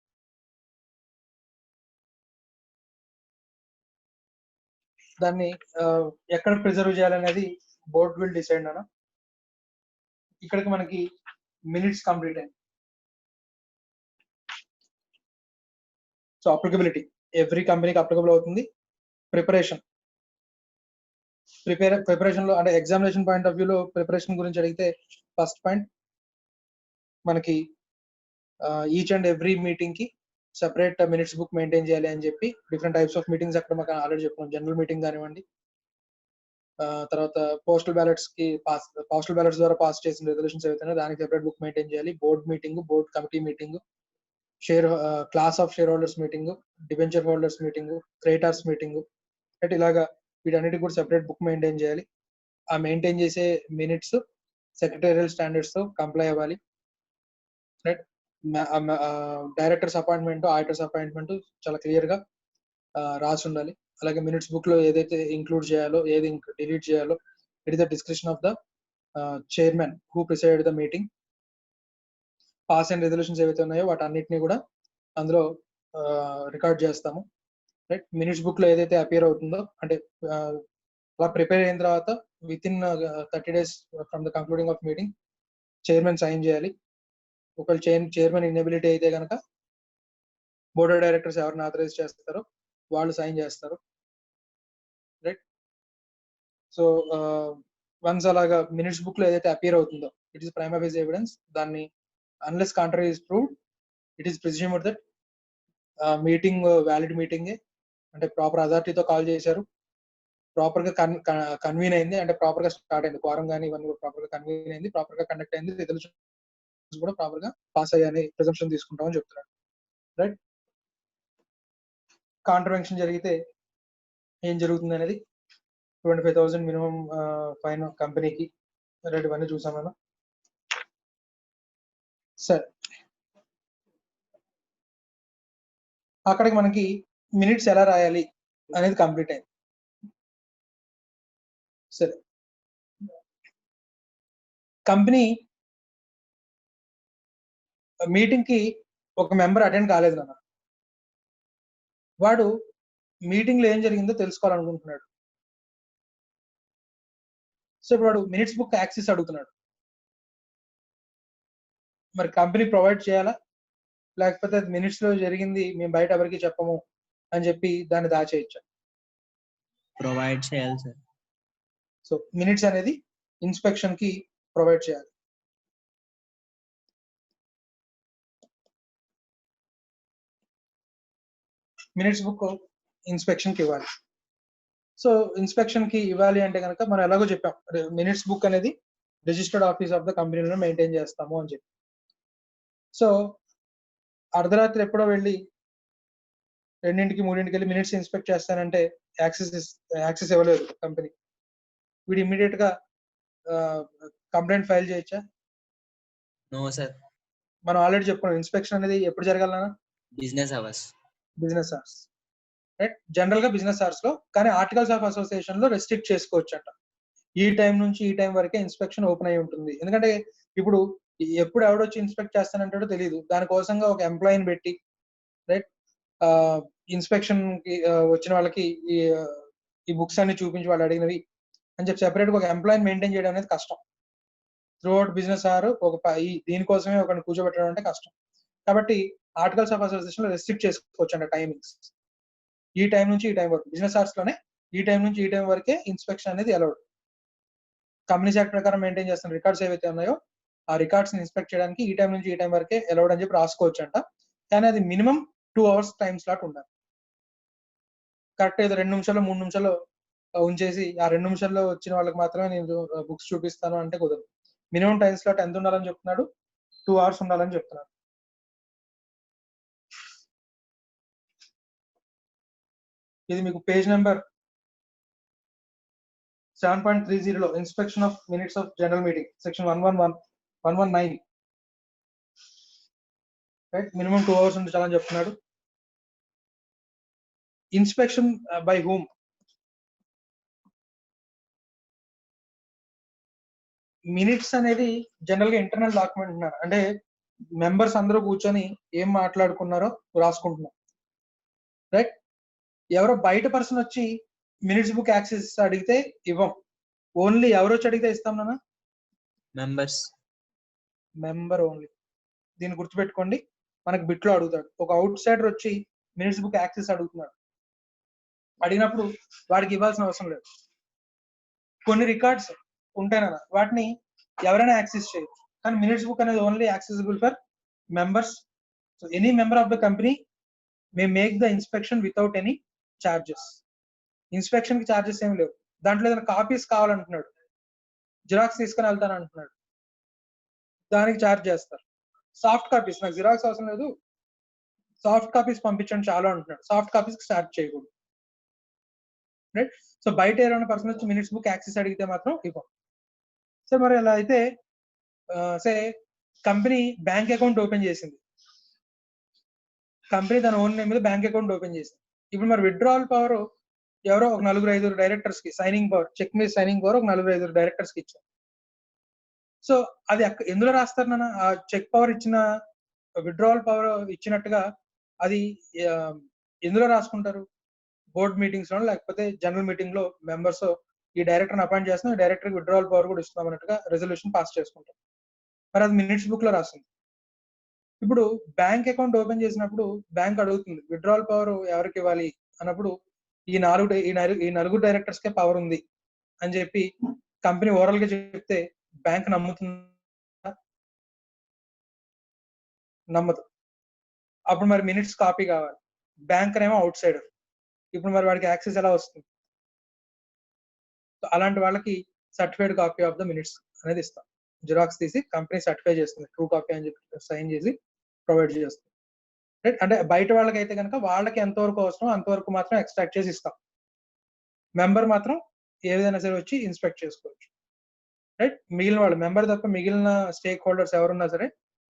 దాన్ని ఎక్కడ ప్రిజర్వ్ చేయాలనేది బోర్డ్ విల్ డిసైడ్ అన్న. ఇక్కడికి మనకి మినిట్స్ కంప్లీట్ అయింది. సో అప్లికబిలిటీ ఎవ్రీ కంపెనీకి అప్లికబుల్ అవుతుంది. ప్రిపరేషన్ లో అంటే ఎగ్జామినేషన్ పాయింట్ ఆఫ్ వ్యూలో ప్రిపరేషన్ గురించి అడిగితే ఫస్ట్ పాయింట్ మనకి ఈచ్ అండ్ ఎవ్రీ మీటింగ్ కి సెపరేట్ మినిట్స్ బుక్ మెయింటైన్ చేయాలి అని చెప్పి డిఫరెంట్ టైప్స్ ఆఫ్ మీటింగ్స్ అక్కడ మాకు ఆల్రెడీ చెప్పుకున్నాం. జనరల్ మీటింగ్ కానివ్వండి, తర్వాత పోస్టల్ బ్యాలెట్స్ ద్వారా పాస్ చేసిన రెజల్యూషన్స్ ఏవైతే దానికి సెపరేట్ బుక్ మెయింటైన్ చేయాలి. Board meeting, board committee meeting, class of share holders meeting, debenture holders meeting, creditors meeting, అంటే ఇలాగా వీటన్నిటికి కూడా సెపరేట్ బుక్ మెయింటైన్ చేయాలి. ఆ మెయింటైన్ చేసే మినిట్స్ సెక్రటేరియల్ స్టాండర్డ్స్ తో కంప్లై అవ్వాలి. Right. Directors appointment, auditors appointment చాలా క్లియర్ గా రాసి ఉండాలి. అలాగే మినిట్స్ బుక్ లో ఏదైతే ఇంక్లూడ్ చేయాలో, ఏది డిలీట్ చేయాలో, it is the description of the chairman who presided the meeting. Pass and resolutions ఏవైతే ఉన్నాయో వాటన్నిటిని కూడా అందులో రికార్డ్ చేస్తాము. రైట్, మినిట్స్ బుక్ లో ఏదైతే అపియర్ అవుతుందో, అంటే అలా ప్రిపేర్ అయిన తర్వాత with in 30 days from the concluding of meeting chairman sign చేయాలి. ఒకవేళ చైర్మన్ ఇన్ఎబిలిటీ అయితే కనుక బోర్డ్ ఆఫ్ డైరెక్టర్స్ ఎవరిని ఆథరైజ్ చేస్తారో వాళ్ళు సైన్ చేస్తారు. రైట్, సో వన్స్ అలాగా మినిట్స్ బుక్ లో ఏదైతే అపియర్ అవుతుందో it is prima facie evidence. దాన్ని unless contrary is proved it is presumed that meeting valid మీటింగే, అంటే ప్రాపర్ అథారిటీతో కాల్ చేశారు, ప్రాపర్ గా కన్వీన్ అయింది, అంటే ప్రాపర్ గా స్టార్ట్ అయింది, క్వారం కానీ ఇవన్నీ కూడా ప్రాపర్ గా కన్వీన్ అయింది, ప్రాపర్ గా కండక్ట్ అయింది, రిజల్యూషన్స్ కూడా ప్రాపర్ గా పాస్ అయ్యాయని ప్రిజంప్షన్ తీసుకుంటామని చెప్తున్నాడు. రైట్, కాంట్రవెన్షన్ జరిగితే ఏం జరుగుతుంది అనేది 25,000 మినిమం ఫైన్ కంపెనీకి. రైట్, ఇవన్నీ చూసాం మనం. సరే, అక్కడికి మనకి మినిట్స్ ఎలా రాయాలి అనేది కంప్లీట్ అయింది. సరే, కంపెనీ మీటింగ్ కి ఒక మెంబర్ అటెండ్ కాలేదు నాన్న. వాడు మీటింగ్ లో ఏం జరిగిందో తెలుసుకోవాలనుకుంటున్నాడు. సో ఇప్పుడు వాడు మినిట్స్ బుక్ యాక్సెస్ అడుగుతున్నాడు. మరి కంపెనీ ప్రొవైడ్ చేయాలా, లేకపోతే మినిట్స్ లో జరిగింది మేము బయట ఎవరికి చెప్పము అని చెప్పి దాన్ని దాచేయచ్చా? ప్రొవైడ్ చేయాలి సార్. సో మినిట్స్ అనేది ఇన్స్పెక్షన్ కి ప్రొవైడ్ చేయాలి. మినిట్స్ బుక్ ఇన్స్పెక్షన్ కి ఇవ్వాలి. సో ఇన్స్పెక్షన్ కి ఇవ్వాలి అంటే కనుక మనం ఎలాగో చెప్పాం, మినిట్స్ బుక్ అనేది రిజిస్టర్డ్ ఆఫీస్ ఆఫ్ ద కంపెనీలో మెయింటైన్ చేస్తాము అని చెప్పి. సో అర్ధరాత్రి ఎప్పుడో వెళ్ళి 2ంటికి 3ంటికి వెళ్ళి మినిట్స్ ఇన్స్పెక్ట్ చేస్తానంటే యాక్సెస్ ఇవ్వలేదు కంపెనీ. వీడు ఇమ్మీడియట్ గా కంప్లైంట్ ఫైల్ చేయొచ్చా? No sir. మనం ఆల్రెడీ చెప్పుకున్నాం ఇన్స్పెక్షన్ అనేది ఎప్పుడు జరగాలన్నా బిజినెస్ అవర్స్. రైట్, జనరల్ గా బిజినెస్ అవర్స్ లో, కానీ ఆర్టికల్స్ ఆఫ్ అసోసియేషన్ లో రెస్ట్రిక్ట్ చేసుకోవచ్చు అంట. ఈ టైం నుంచి ఈ టైం వరకే ఇన్స్పెక్షన్ ఓపెన్ అయి ఉంటుంది. ఎందుకంటే ఇప్పుడు ఎప్పుడు ఎవడొచ్చి ఇన్స్పెక్ట్ చేస్తానంటాడో తెలియదు. దానికోసంగా ఒక ఎంప్లాయీని పెట్టి, రైట్, ఇన్స్పెక్షన్ కి వచ్చిన వాళ్ళకి ఈ బుక్స్ అన్ని చూపించి వాళ్ళు అడిగినవి అని చెప్పి సెపరేట్ గా ఒక ఎంప్లాయీని మెయింటైన్ చేయడం అనేది కష్టం. త్రూ అవుట్ బిజినెస్ అవర్ దీనికోసమే ఒకరిని కూర్చోబెట్టడం అంటే కష్టం. కాబట్టి ఆర్టికల్స్ ఆఫ్ అసోసియేషన్ లో రెస్ట్రిక్ట్ చేసుకోవచ్చు అంట టైమింగ్స్. ఈ టైం నుంచి ఈ టైం వరకు, బిజినెస్ అవర్స్ లోనే ఈ టైం నుంచి ఈ టైం వరకే ఇన్స్పెక్షన్ అనేది అలౌడ్. కంపెనీస్ యాక్ట్ ప్రకారం మెయింటైన్ చేస్తున్న రికార్డ్స్ ఏవైతే ఉన్నాయో ఆ రికార్డ్స్ ని ఇన్స్పెక్ట్ చేయడానికి ఈ టైం నుంచి ఈ టైం వరకే అలౌడ్ అని చెప్పి రాసుకోవచ్చు అంట. కానీ అది మినిమం 2 hours టైం స్లాట్ ఉండాలి. కరెక్ట్ ఏదో 2 నిమిషాలు 3 నిమిషాలు ఉంచేసి ఆ 2 నిమిషాల్లో వచ్చిన వాళ్ళకి మాత్రమే నేను బుక్స్ చూపిస్తాను అంటే కుదరదు. మినిమం టైం స్లాట్ ఎంత ఉండాలని చెప్తున్నాడు? 2 hours ఉండాలని చెప్తున్నాడు. ఇది మీకు పేజ్ నెంబర్ 7.30 లో inspection of minutes of general meeting section 119 right, minimum 2 hours ఉండాలని చెప్తున్నాడు. Inspection by whom? మినిట్స్ అనేది జనరల్ గా ఇంటర్నల్ డాక్యుమెంట్ ఉన్నారు, అంటే మెంబర్స్ అందరూ కూర్చొని ఏం మాట్లాడుకున్నారో రాసుకుంటున్నారు. రైట్, ఎవరో బయట పర్సన్ వచ్చి మినిట్స్ బుక్ యాక్సెస్ అడిగితే ఇవ్వం. ఓన్లీ ఎవరు వచ్చి అడిగితే ఇస్తాం నాన్న? Member only. దీన్ని గుర్తుపెట్టుకోండి. మనకి బిట్ లో అడుగుతాడు, ఒక అవుట్ సైడర్ వచ్చి మినిట్స్ బుక్ యాక్సెస్ అడుగుతున్నాడు. అడిగినప్పుడు వాడికి ఇవ్వాల్సిన అవసరం లేదు. కొన్ని రికార్డ్స్ ఉంటాయన్న వాటిని ఎవరైనా యాక్సెస్ చేయొచ్చు, కానీ మినిట్స్ బుక్ అనేది only accessible for members. So any member of the company may make the inspection without any charges. Inspection కి చార్జెస్ ఏమి లేవు. దాంట్లో ఏదైనా కాపీస్ కావాలంటున్నాడు, జిరాక్స్ తీసుకుని వెళ్తాను అంటున్నాడు, దానికి ఛార్జ్ చేస్తారు. సాఫ్ట్ కాపీస్, నాకు జిరాక్స్ అవసరం లేదు, సాఫ్ట్ కాపీస్ పంపించండి చాలా అంటున్నాడు, సాఫ్ట్ కాపీస్ కి ఛార్జ్ చేయకూడదు. రైట్, సో బయట ఏమైనా పర్సన్ వచ్చి మినిట్స్ బుక్ యాక్సెస్ అడిగితే మాత్రం ఇవ్వం. సో మరి అలా అయితే సే కంపెనీ బ్యాంక్ అకౌంట్ ఓపెన్ చేసింది, కంపెనీ తన ఓన్ నేమ్ మీద బ్యాంక్ అకౌంట్ ఓపెన్ చేసింది. ఇప్పుడు మరి విత్డ్రావల్ పవర్ ఎవరో ఒక 4-5 డైరెక్టర్స్ కి సైనింగ్ పవర్, చెక్ మీద సైనింగ్ పవర్ ఒక 4-5 డైరెక్టర్స్ కి ఇచ్చారు. సో అది ఎందులో రాస్తారు నాన్న? ఆ చెక్ పవర్ ఇచ్చిన, విత్డ్రావల్ పవర్ ఇచ్చినట్టుగా అది ఎందులో రాసుకుంటారు? బోర్డ్ మీటింగ్స్ లో లేకపోతే జనరల్ మీటింగ్ లో మెంబర్స్ ఈ డైరెక్టర్ అపాయింట్ చేస్తున్నాం, డైరెక్టర్ విత్డ్రావల్ పవర్ కూడా ఇస్తున్నాం అన్నట్టుగా రెజల్యూషన్ పాస్ చేసుకుంటారు. మరి అది మినిట్స్ బుక్ లో రాస్తుంది. ఇప్పుడు బ్యాంక్ అకౌంట్ ఓపెన్ చేసినప్పుడు బ్యాంక్ అడుగుతుంది విత్డ్రావల్ పవర్ ఎవరికి ఇవ్వాలి అన్నప్పుడు ఈ నలుగురు డైరెక్టర్స్ కే పవర్ ఉంది అని చెప్పి కంపెనీ ఓవరాల్ గా చెప్తే బ్యాంక్ నమ్ముతుందా? నమ్మదు. అప్పుడు మరి మినిట్స్ కాపీ కావాలి. బ్యాంకర్ ఏమో అవుట్ సైడర్. ఇప్పుడు మరి వాడికి యాక్సెస్ ఎలా వస్తుంది? అలాంటి వాళ్ళకి certified copy of the minutes అనేది ఇస్తాం. జిరాక్స్ తీసి కంపెనీ సర్టిఫై చేస్తుంది, ట్రూ కాపీ అని చెప్పి సైన్ చేసి ప్రొవైడ్ చేస్తుంది. రైట్? అంటే బయట వాళ్ళకి అయితే కనుక వాళ్ళకి ఎంతవరకు అవసరం అంతవరకు మాత్రం ఎక్స్ట్రాక్ట్ చేసి ఇస్తాం. మెంబర్ మాత్రం ఏ విధంగా సరే వచ్చి ఇన్స్పెక్ట్ చేసుకోవచ్చు. రైట్? మిగిలిన వాళ్ళు మెంబర్ తప్ప మిగిలిన స్టేక్ హోల్డర్స్ ఎవరున్నా సరే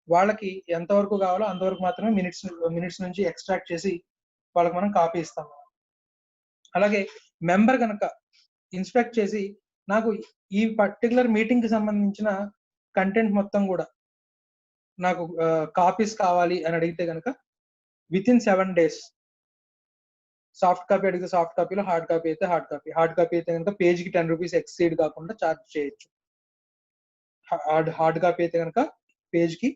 వాళ్ళకి ఎంతవరకు కావాలో అంతవరకు మాత్రమే మినిట్స్ నుంచి ఎక్స్ట్రాక్ట్ చేసి వాళ్ళకి మనం కాపీ ఇస్తాం. అలాగే మెంబర్ కనుక ఇన్స్పెక్ట్ చేసి నాకు ఈ పర్టికులర్ మీటింగ్ కి సంబంధించిన కంటెంట్ మొత్తం కూడా నాకు కాపీస్ కావాలి అని అడిగితే కనుక with in 7 days soft copy అడిగితే సాఫ్ట్ కాపీలో, హార్డ్ కాపీ అయితే హార్డ్ కాపీ అయితే కనుక పేజ్ కి 10 రూపీస్ ఎక్సీడ్ కాకుండా ఛార్జ్ చేయొచ్చు. హార్డ్ కాపీ అయితే కనుక పేజ్ కి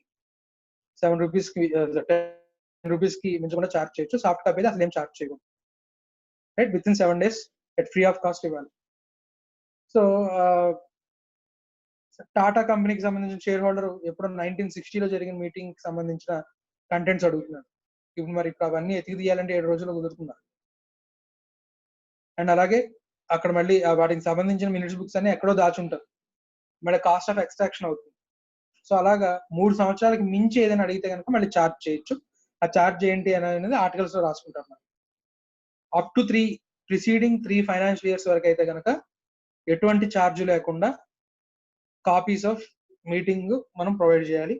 7 రూపీస్ కి 10 రూపీస్ కి మించకుండా ఛార్జ్ చేయొచ్చు. సాఫ్ట్ కాపీ అయితే అసలు ఏం ఛార్జ్ చేయకూడదు. Right? With in 7 days at free of cost ఇవ్వాలి. సో టాటా కంపెనీకి సంబంధించిన షేర్ హోల్డర్ ఎప్పుడో 1960లో జరిగిన మీటింగ్ కి సంబంధించిన కంటెంట్స్ అడుగుతున్నారు. ఇప్పుడు మరి ఇప్పుడు అవన్నీ ఎతికి తీయాలంటే 7 రోజుల్లో కుదురుతున్నారు. అండ్ అలాగే అక్కడ మళ్ళీ వాటికి సంబంధించిన మినిట్స్ బుక్స్ అన్ని ఎక్కడో దాచుంటారు. మళ్ళీ కాస్ట్ ఆఫ్ ఎక్స్ట్రాక్షన్ అవుతుంది. సో అలాగా 3 సంవత్సరాలకి మించి ఏదైనా అడిగితే కనుక మళ్ళీ ఛార్జ్ చేయొచ్చు. ఆ ఛార్జ్ ఏంటి అనేది ఆర్టికల్స్ లో రాసుకుంటారు. అప్ టు 3 ఫైనాన్షియల్ ఇయర్స్ వరకు అయితే కనుక ఎటువంటి ఛార్జ్ లేకుండా కాపీస్ ఆఫ్ మీటింగ్ మనం ప్రొవైడ్ చేయాలి.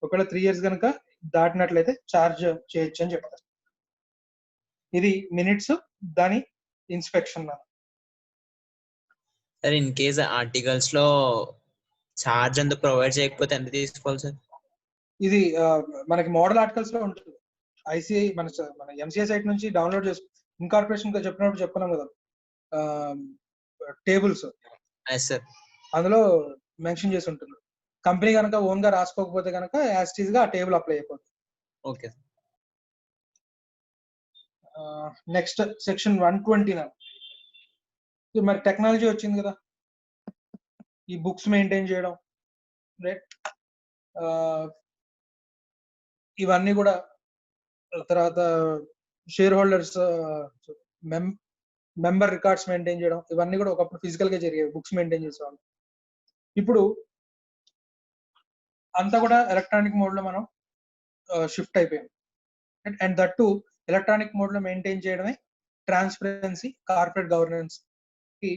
ఒకవేళ 3 years కనుక దాటినట్లయితే ఛార్జ్ చేయొచ్చు అని చెప్తారు. ఇది మినిట్స్, దాని inspection. Sir in case articles లో ఛార్జ్ ఎంత ప్రొవైడ్ చేయకపోతే ఎంత తీసుకోవాలి సార్? ఇది మనకి మోడల్ ఆర్టికల్స్ లో ఉంటుంది. ఐసిఐ మన ఎంసీఐ సైట్ నుంచి డౌన్లోడ్ చేసి ఇన్కార్పొరేషన్ చెప్పినప్పుడు చెప్పుకున్నాం కదా టేబుల్స్, అందులో మెన్షన్ చేసి ఉంటుంది. కంపెనీ కనుక ఓన్ గా రాసుకోకపోతే కనుక యాస్టీజ్ గా ఆ టేబుల్ అప్లై అయిపోతుంది. ఓకే. Next section 129. మరి టెక్నాలజీ వచ్చింది కదా, ఈ బుక్స్ మెయింటైన్ చేయడం, రైట్, ఇవన్నీ కూడా తర్వాత share holders member records maintain చేయడం, ఇవన్నీ కూడా ఒకప్పుడు ఫిజికల్ గా జరిగేవి, బుక్స్ మెయింటైన్ చేసేవాళ్ళు. ఇప్పుడు అంతా కూడా ఎలక్ట్రానిక్ మోడ్ లో మనం షిఫ్ట్ అయిపోయాం. And that to electronic mode లో మెయింటైన్ చేయడమే ట్రాన్స్పరెన్సీ, కార్పొరేట్ గవర్నెన్స్ కి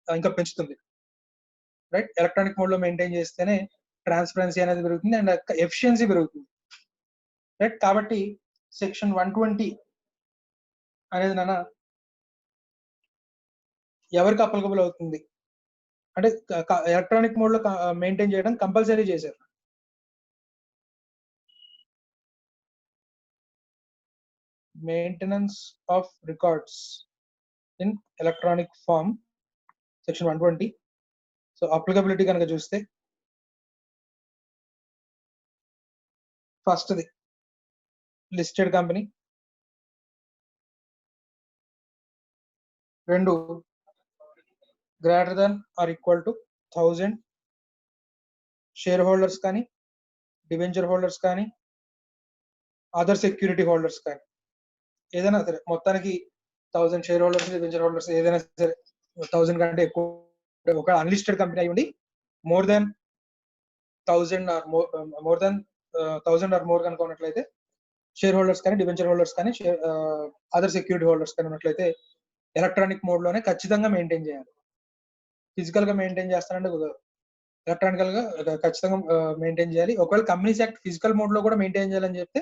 ఇంకా పెంచుతుంది. రైట్? ఎలక్ట్రానిక్ మోడ్ లో మెయింటైన్ చేస్తేనే ట్రాన్స్పరెన్సీ అనేది పెరుగుతుంది అండ్ ఎఫిషియన్సీ పెరుగుతుంది. రైట్? కాబట్టి సెక్షన్ 120 అనేది నాన్న ఎవరికి అప్లికబుల్ అవుతుంది అంటే ఎలక్ట్రానిక్ మోడ్ లో మెయింటైన్ చేయడం కంపల్సరీ చేశారు. Maintenance of records in electronic form, section 120. So applicability కనుక చూస్తే ఫస్ట్ది listed company, 2 greater than or equal to 1000 share holders కానీ, డిబెంచర్ హోల్డర్స్ కానీ, అదర్ సెక్యూరిటీ హోల్డర్స్ కానీ, ఏదైనా సరే మొత్తానికి 1000 షేర్ హోల్డర్స్, డిబెంచర్ హోల్డర్స్ ఏదైనా సరే 1000 కంటే ఎక్కువ, ఒక అన్లిస్టెడ్ కంపెనీ అయి ఉండి మోర్ దెన్ 1000 ఆర్ మోర్ కనుక ఉన్నట్లయితే షేర్ హోల్డర్స్ కానీ, డిబెంచర్ హోల్డర్స్ కానీ, అదర్ సెక్యూరిటీ హోల్డర్స్ కానీ ఉన్నట్లయితే ఎలక్ట్రానిక్ మోడ్ లోనే ఖచ్చితంగా మెయింటైన్ చేయాలి. ఫిజికల్ గా మెయింటైన్ చేస్తానంటే కుదరదు, ఎలక్ట్రానికల్ గా ఖచ్చితంగా మెయింటైన్ చేయాలి. ఒకవేళ కంపెనీస్ యాక్ట్ ఫిజికల్ మోడ్ లో కూడా మెయింటైన్ చేయాలని చెప్తే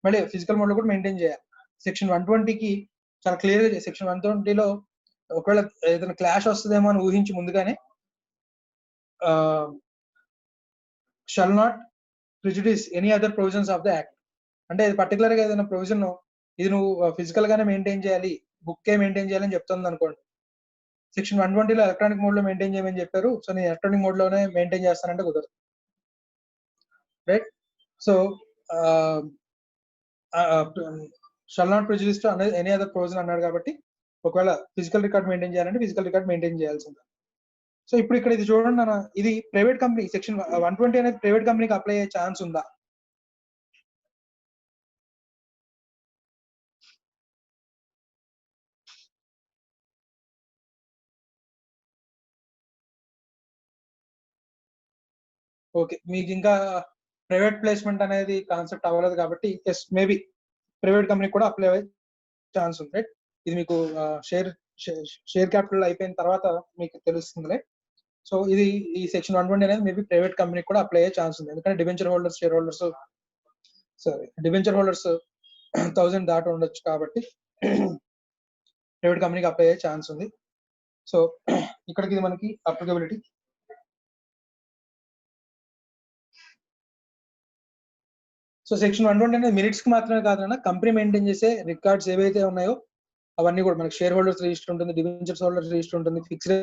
మళ్ళీ ఫిజికల్ మోడ్ లో కూడా మెయింటైన్ చేయాలి. సెక్షన్ 120కి చాలా క్లియర్ గా సెక్షన్ 120లో ఒకవేళ ఏదైనా క్లాష్ వస్తుందేమో అని ఊహించి ముందుగానే shall not prejudice any other provisions of the act. అంటే ఇది పర్టికులర్ గా ఏదైనా ప్రొవిజన్ ఇది నువ్వు ఫిజికల్ గానే మెయింటైన్ చేయాలి, బుక్ మెయింటైన్ చేయాలని చెప్తుంది అనుకోండి. సెక్షన్ 120లో ఎలక్ట్రానిక్ మోడ్ లో మెయింటైన్ చేయమని చెప్పారు, సో నేను ఎలక్ట్రానిక్ మోడ్ లోనే మెయింటైన్ చేస్తానంటే కుదరదు, right? So shall not prejudice to any other provision అన్నాడు కాబట్టి ఒకవేళ ఫిజికల్ రికార్డ్ మెయింటైన్ చేయాలంటే ఫిజికల్ రికార్డ్ మెయింటైన్ చేయాల్సిందే. సో ఇప్పుడు ఇక్కడ ఇది చూడండి అన్న, ఇది ప్రైవేట్ కంపెనీ సెక్షన్ 120 అనేది ప్రైవేట్ కంపెనీకి అప్లై అయ్యే ఛాన్స్ ఉందా? ఓకే, మీకు ఇంకా ప్రైవేట్ ప్లేస్మెంట్ అనేది కాన్సెప్ట్ అవ్వలేదు కాబట్టి ఎస్ మేబీ ప్రైవేట్ కంపెనీ కూడా అప్లై అయ్యే ఛాన్స్ ఉంది, రైట్? ఇది మీకు షేర్ క్యాపిటల్ అయిపోయిన తర్వాత మీకు తెలుస్తుందిలే. సో ఇది ఈ సెక్షన్ 120 అనేది మేబీ ప్రైవేట్ కంపెనీ కూడా అప్లై అయ్యే ఛాన్స్ ఉంది, ఎందుకంటే debenture holders share holders debenture holders 1000 దాటి ఉండొచ్చు కాబట్టి ప్రైవేట్ కంపెనీకి అప్లై అయ్యే ఛాన్స్ ఉంది. సో ఇక్కడికి ఇది మనకి అప్లికబిలిటీ. సో సెక్షన్ 120 అనేది మినిట్స్ కి మాత్రమే కాదన్నా, కంపెనీ మెయింటైన్ చేసే రికార్డ్స్ ఏవైతే ఉన్నాయో అవన్నీ కూడా మనకి షేర్ హోల్డర్స్ రిజిస్టర్ ఉంటుంది, డిబెంచర్స్ హోల్డర్స్ రిజిస్టర్ ఉంటుంది, ఫిక్స్డ్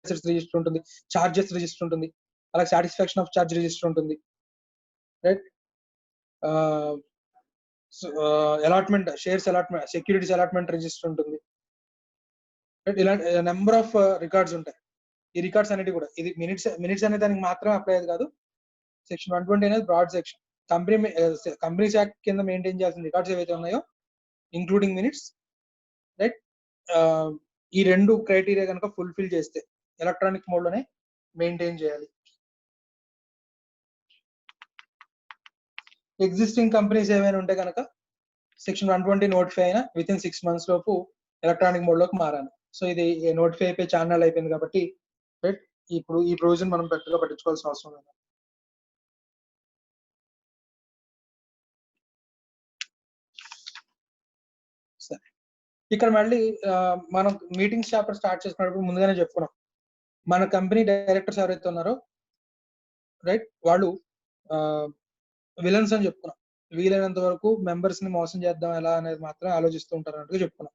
అసెట్స్ రిజిస్టర్ ఉంటుంది, చార్జెస్ రిజిస్టర్ ఉంటుంది, అలాగే సాటిస్ఫాక్షన్ ఆఫ్ చార్జ్ రిజిస్టర్ ఉంటుంది, right? Allotment shares allotment securities allotment register ఉంటుంది, రైట్? ఇలాంటి నెంబర్ ఆఫ్ రికార్డ్స్ ఉంటాయి. ఈ రికార్డ్స్ అనేవి కూడా ఇది మినిట్స్ అనే దానికి మాత్రమే అప్లై అయ్యేది కాదు. సెక్షన్ 120 అనేది బ్రాడ్ సెక్షన్. కంపెనీస్ యాక్ట్ కింద మెయింటైన్ చేయాల్సిన రికార్డ్స్ ఏవైతే ఉన్నాయో ఇంక్లూడింగ్ మినిట్స్, రైట్? ఈ రెండు క్రైటీరియా కనుక ఫుల్ఫిల్ చేస్తే ఎలక్ట్రానిక్ మోడ్ లోనే మెయింటైన్ చేయాలి. ఎగ్జిస్టింగ్ కంపెనీస్ ఏమైనా ఉంటే కనుక సెక్షన్ 120 నోటిఫై అయినా విత్ ఇన్ 6 months లోపు ఎలక్ట్రానిక్ మోడ్ లోకి మారాలి. సో ఇది నోటిఫై అయిపోయి ఛానల్ అయిపోయింది కాబట్టి, రైట్, ఇప్పుడు ఈ ప్రొవిజన్ మనం పెద్దగా పట్టించుకోవాల్సిన అవసరం లేదు. సరే, ఇక్కడ మళ్ళీ మనం మీటింగ్స్ చాప్టర్ స్టార్ట్ చేసుకున్నప్పుడు ముందుగానే చెప్పుకున్నాం, మన కంపెనీ డైరెక్టర్స్ ఎవరైతే ఉన్నారో, రైట్, వాళ్ళు విలన్స్ అని చెప్పుకున్నాం. వీలైనంత వరకు మెంబర్స్ ని మోసం చేద్దాం ఎలా అనేది మాత్రం ఆలోచిస్తూ ఉంటారు అన్నట్టుగా చెప్పుకున్నాం.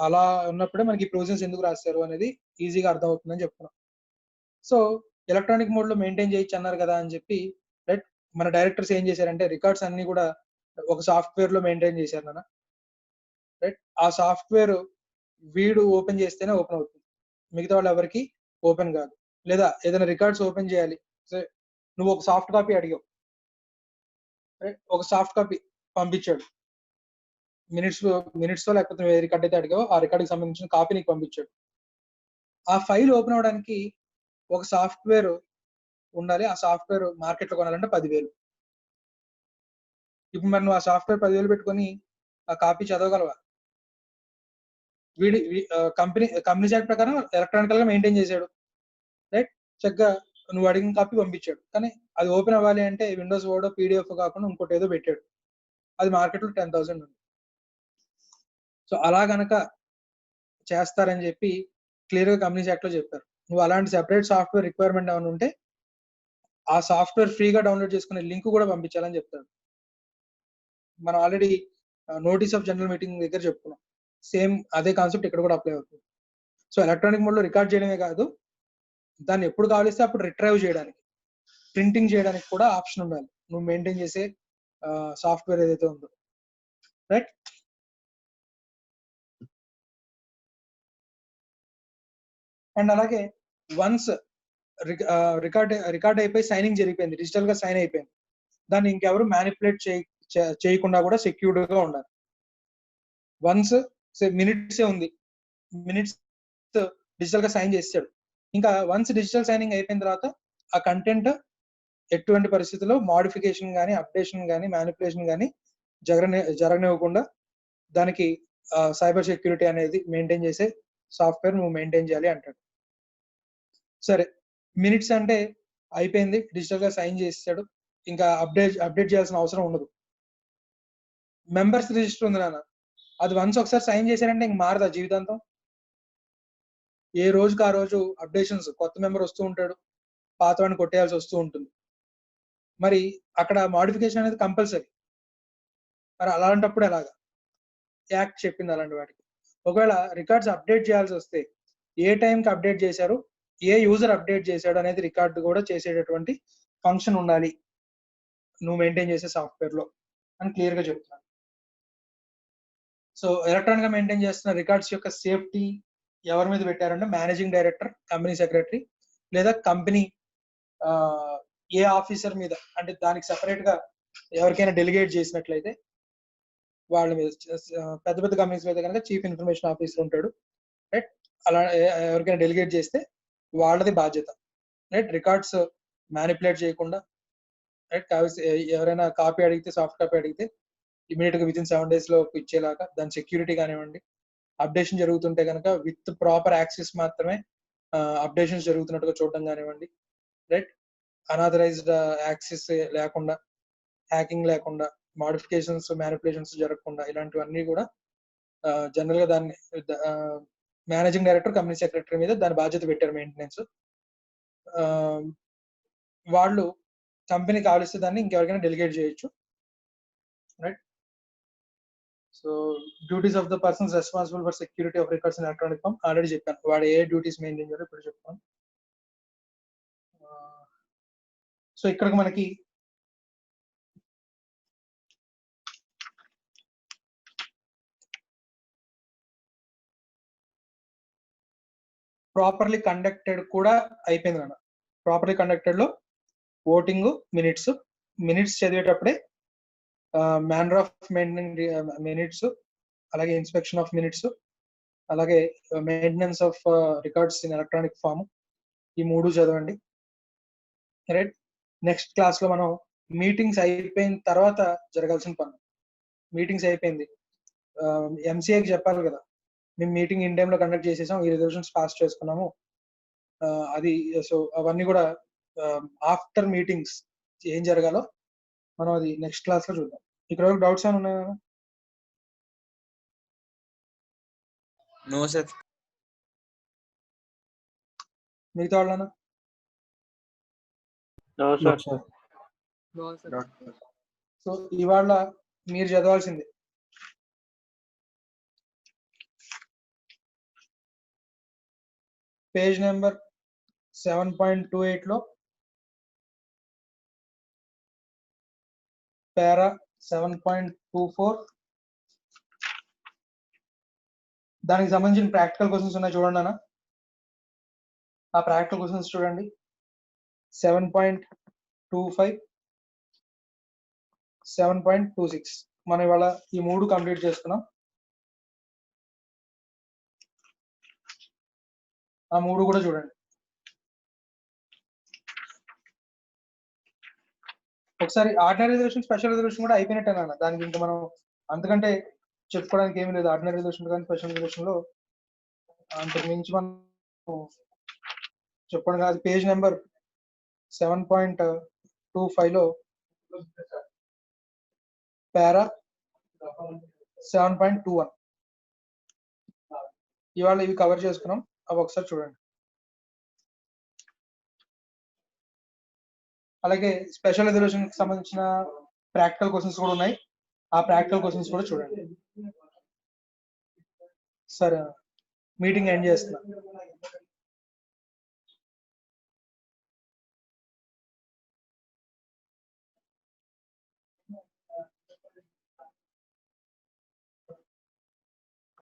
అలా ఉన్నప్పుడే మనకి ప్రొవిజన్స్ ఎందుకు రాస్తారు అనేది ఈజీగా అర్థం అవుతుందని చెప్పుకున్నాం. సో ఎలక్ట్రానిక్ మోడ్ లో మెయింటైన్ చేయొచ్చు అన్నారు కదా అని చెప్పి, రైట్, మన డైరెక్టర్స్ ఏం చేశారంటే రికార్డ్స్ అన్ని కూడా ఒక సాఫ్ట్వేర్ లో మెయింటైన్ చేశారు నాన్న, రైట్? ఆ సాఫ్ట్వేర్ వీడు ఓపెన్ చేస్తేనే ఓపెన్ అవుతుంది, మిగతా వాళ్ళు ఎవరికి ఓపెన్ కాదు. లేదా ఏదైనా రికార్డ్స్ ఓపెన్ చేయాలి, నువ్వు ఒక సాఫ్ట్ కాపీ అడిగావు, రైట్? ఒక సాఫ్ట్ కాపీ పంపించాడు, మినిట్స్ లో లేకపోతే ఏ రికార్డ్ అయితే అడిగావో ఆ రికార్డ్ కి సంబంధించిన కాపీ నీకు పంపించాడు. ఆ ఫైల్ ఓపెన్ అవడానికి ఒక సాఫ్ట్వేర్ ఉండాలి. ఆ సాఫ్ట్వేర్ మార్కెట్ లో కొనాలంటే 10,000. ఇప్పుడు మరి నువ్వు ఆ సాఫ్ట్వేర్ 10,000 పెట్టుకొని ఆ కాపీ చదవగలవా? కంపెనీ యాక్ట్ ప్రకారం ఎలక్ట్రానికల్ గా మెయింటైన్ చేశాడు, రైట్? చక్కగా నువ్వు అడిగిన కాపీ పంపించాడు, కానీ అది ఓపెన్ అవ్వాలి అంటే విండోస్ వర్డ్ పీడిఎఫ్ కాకుండా ఇంకోటి ఏదో పెట్టాడు, అది మార్కెట్ లో 10,000 ఉంది. సో అలా గనక చేస్తారని చెప్పి క్లియర్ గా కంపెనీస్ యాక్ట్ లో చెప్పారు. నువ్వు అలాంటి సెపరేట్ సాఫ్ట్వేర్ రిక్వైర్మెంట్ ఏమైనా ఉంటే ఆ సాఫ్ట్వేర్ ఫ్రీగా డౌన్లోడ్ చేసుకునే లింక్ కూడా పంపించాలని చెప్తారు. మనం already notice of general meeting దగ్గర చెప్పుకున్నాం, సేమ్ అదే కాన్సెప్ట్ ఇక్కడ కూడా అప్లై అవుతుంది. సో ఎలక్ట్రానిక్ మోడ్ లో రికార్డ్ చేయడమే కాదు, దాన్ని ఎప్పుడు కావలిస్తే అప్పుడు రిట్రైవ్ చేయడానికి, ప్రింటింగ్ చేయడానికి కూడా ఆప్షన్ ఉండాలి నువ్వు మెయింటైన్ చేసే సాఫ్ట్వేర్ ఏదైతే ఉందో, రైట్? అండ్ అలాగే వన్స్ రికార్డ్ అయిపోయి సైనింగ్ జరిగిపోయింది, డిజిటల్ గా సైన్ అయిపోయింది, దాన్ని ఇంకెవరు మ్యానిపులేట్ చేయకుండా కూడా సెక్యూర్డ్ గా ఉండాలి. వన్స్ మినిట్స్ ఉంది, మినిట్స్ డిజిటల్ గా సైన్ చేసాడు, ఇంకా వన్స్ డిజిటల్ సైనింగ్ అయిపోయిన తర్వాత ఆ కంటెంట్ ఎటువంటి పరిస్థితుల్లో మోడిఫికేషన్ కానీ అప్డేషన్ కానీ మ్యానిపులేషన్ కానీ జరగనివ్వకుండా దానికి సైబర్ సెక్యూరిటీ అనేది మెయింటైన్ చేసే సాఫ్ట్వేర్ నువ్వు మెయింటైన్ చేయాలి అంటాడు. సరే, మినిట్స్ అంటే అయిపోయింది, డిజిటల్ గా సైన్ చేసాడు, ఇంకా అప్డేట్ చేయాల్సిన అవసరం ఉండదు. మెంబర్స్ రిజిస్టర్ ఉంది నాన్న, అది వన్స్ ఒకసారి సైన్ చేశారంటే ఇంక మారదా జీవితాంతం? ఏ రోజుకి ఆ రోజు అప్డేషన్స్, కొత్త మెంబర్ వస్తూ ఉంటాడు, పాతవాడిని కొట్టేయాల్సి వస్తూ ఉంటుంది. మరి అక్కడ మాడిఫికేషన్ అనేది కంపల్సరీ. మరి అలాంటప్పుడు ఎలాగా? యాక్ట్ చెప్పింది అలాంటి వాటికి. ఒకవేళ రికార్డ్స్ అప్డేట్ చేయాల్సి వస్తే ఏ టైంకి అప్డేట్ చేశారు, ఏ యూజర్ అప్డేట్ చేశాడు అనేది రికార్డు కూడా చేసేటటువంటి ఫంక్షన్ ఉండాలి నువ్వు మెయింటైన్ చేసే సాఫ్ట్వేర్ లో అని క్లియర్ గా చెప్తున్నాను. సో ఎలక్ట్రానిక్ గా మెయింటైన్ చేస్తున్న రికార్డ్స్ యొక్క సేఫ్టీ ఎవరి మీద పెట్టారంటే మేనేజింగ్ డైరెక్టర్, కంపెనీ సెక్రటరీ లేదా కంపెనీ ఏ ఆఫీసర్ మీద, అంటే దానికి సెపరేట్ గా ఎవరికైనా డెలిగేట్ చేసినట్లయితే వాళ్ళ మీద, పెద్ద పెద్ద కంపెనీస్ మీద కనుక చీఫ్ ఇన్ఫర్మేషన్ ఆఫీసర్ ఉంటాడు, రైట్? అలా ఎవరికైనా డెలిగేట్ చేస్తే వాళ్ళది బాధ్యత, రైట్? రికార్డ్స్ మ్యానిపులేట్ చేయకుండా, రైట్? ఎవరైనా కాపీ అడిగితే, సాఫ్ట్ కాపీ అడిగితే ఇమీడియట్ గా వితిన్ 7 days లో ఇచ్చేలాగా దాని సెక్యూరిటీ కానివ్వండి, అప్డేషన్ జరుగుతుంటే కనుక విత్ ప్రాపర్ యాక్సెస్ మాత్రమే అప్డేషన్స్ జరుగుతున్నట్టుగా చూడడం కానివ్వండి, రైట్? అనాథరైజ్డ్ యాక్సెస్ లేకుండా, హ్యాకింగ్ లేకుండా, మోడిఫికేషన్స్, మ్యానిపులేషన్స్ జరగకుండా, ఇలాంటివన్నీ కూడా జనరల్ గా దాన్ని మేనేజింగ్ డైరెక్టర్, కంపెనీ సెక్రటరీ మీద దాని బాధ్యత పెట్టారు మెయింటెనెన్స్. వాళ్ళు కంపెనీ కావలిస్తే దాన్ని ఇంకెవరికైనా డెలిగేట్ చేయొచ్చు, right? So duties of the persons responsible for security of records in electronic form already చెప్పాను. వాడు ఏ డ్యూటీస్ మెయింటైన్ చేయాలో ఇప్పుడు చెప్తాను. సో ఇక్కడికి మనకి ప్రాపర్లీ కండక్టెడ్ కూడా అయిపోయింది అన్న. ప్రాపర్లీ కండక్టెడ్ లో ఓటింగ్, మినిట్స్ చదివేటప్పుడే మ్యానర్ ఆఫ్ మెయింటైనింగ్ మినిట్స్, అలాగే ఇన్స్పెక్షన్ ఆఫ్ మినిట్స్, అలాగే maintenance of records in electronic form, ఈ 3 చదవండి, రైట్? నెక్స్ట్ క్లాస్ లో మనం మీటింగ్స్ అయిపోయిన తర్వాత జరగాల్సిన పని. మీటింగ్స్ అయిపోయింది, ఎంసీఏకి చెప్పాలి కదా, మేము మీటింగ్ ఇన్ టైంలో కండక్ట్ చేసేసాం, ఈ రిజల్యూషన్స్ పాస్ చేసుకున్నాము, అది. సో అవన్నీ కూడా ఆఫ్టర్ మీటింగ్స్ ఏం జరగాలో మనం అది నెక్స్ట్ క్లాస్ లో చూద్దాం. ఇక్కడ వరకు డౌట్స్ ఏమైనా ఉన్నాయా? No sir. మిగతా వాళ్ళనా? సో ఇవాళ మీరు చదవాల్సింది పేజ్ నెంబర్ 7.28 లో పారా 7.24, దానికి సంబంధించిన ప్రాక్టికల్ క్వశ్చన్స్ ఉన్నాయి చూడండి అన్న. ఆ ప్రాక్టికల్ క్వశ్చన్స్ చూడండి. 7.25, 7.26 మనం ఇవాళ ఈ 3 కంప్లీట్ చేసుకున్నాం. ఆ 3 కూడా చూడండి. ఒకసారి ఆర్డినరీ రిజల్యూషన్, స్పెషల్ రిజల్యూషన్ కూడా అయిపోయినట్టేనా? దానికి ఇంకా మనం అంతకంటే చెప్పుకోవడానికి ఏమీ లేదు. ఆర్డినరీ రిజల్యూషన్ కానీ స్పెషల్ రిజల్యూషన్ లో అంతకు మించి మనం చెప్పండి కాదు. పేజ్ నెంబర్ 7.25 లో పారా 7.21 ఇవాళ ఇవి కవర్ చేసుకున్నాం. అవి ఒకసారి చూడండి. అలాగే స్పెషల్ రిజల్యూషన్ కి సంబంధించిన ప్రాక్టికల్ క్వశ్చన్స్ కూడా ఉన్నాయి. ఆ ప్రాక్టికల్ క్వశ్చన్స్ కూడా చూడండి. సరే, మీటింగ్ ఎండ్ చేస్తున్నా.